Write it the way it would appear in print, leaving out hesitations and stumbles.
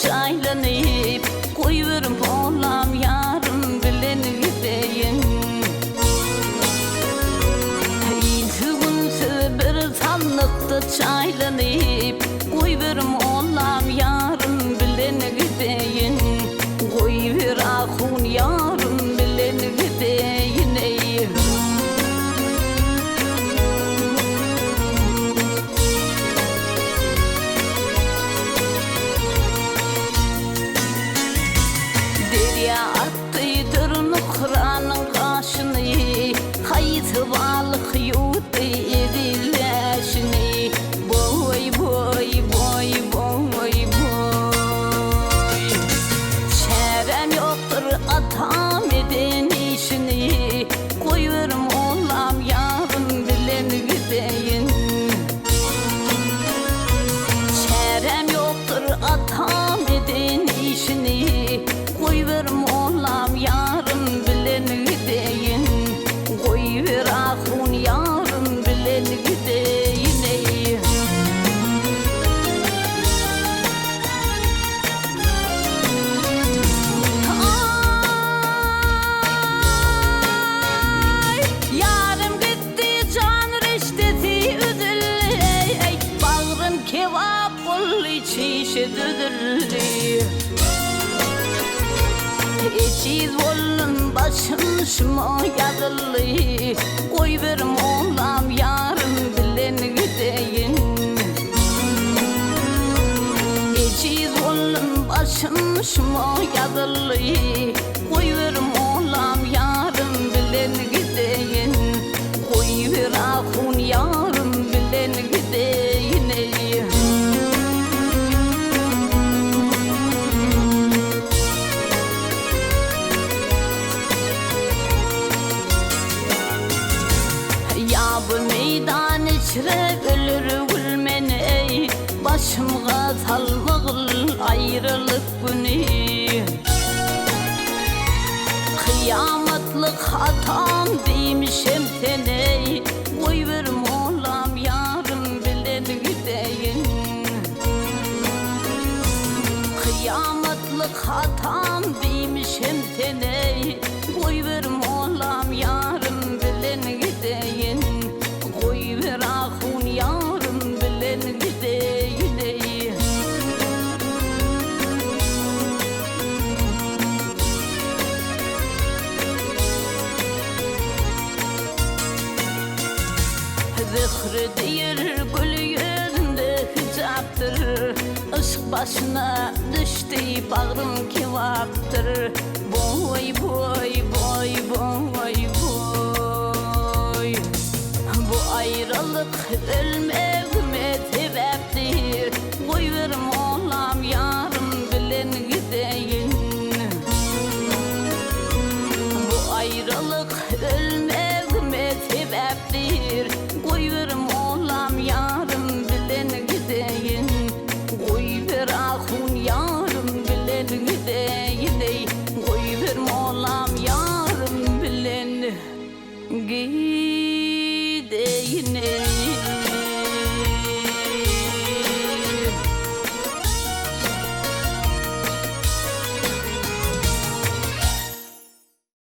çaylanıp koyuverim olam yarım bilen gideyin. İltigunsu bir sandıkta çaylanıp koyuverim olam yarım bilen gideyin. Koyuver ahun yarım bilen gideyin ey. Derya attıydır nukranın kaşını, kayıtı balık yutu edileşini. Boy boy boy boy boy, çarem yoktur atam eden işini. Koyuverim olam yarın bilen gideyin. Çarem yoktur atam eden işini. Koyuverim olam yarın bilen gideyin. Koyuver ahun yarın bilen gideyin ey. Ay, yarım gitti can reşteti üzüldü. Bağrım kebap bul içi düdüldü. İçiz volun başım şıma yazılı. Koyuverim olam yarın bilen gideyin. İçiz volun başım şıma yazılı. Koyuverim olam yarın bilen gideyin. Koyuver ahun yarın bilen gideyin ey. Bu meydan içre ölür gülmen ey. Başımga salmagıl ayrılık günü. Kıyametlik hatam demişem seni. Koyuverim olam yarın bilen gideyin. Kıyametlik hatam demişem seni. Koyuverim olam yarın bilen gideyin. Koyuver ahun yarın bilen gideyin ey. Zıhrı değil gül yüzünde hicaptır. Işık başına düştü bağrım kevaptır. Boy boy boy boy boy, bu ayrılık ölmeme sebeptir. Koyuverim olam yarın bilen gideyin. Bu ayrılık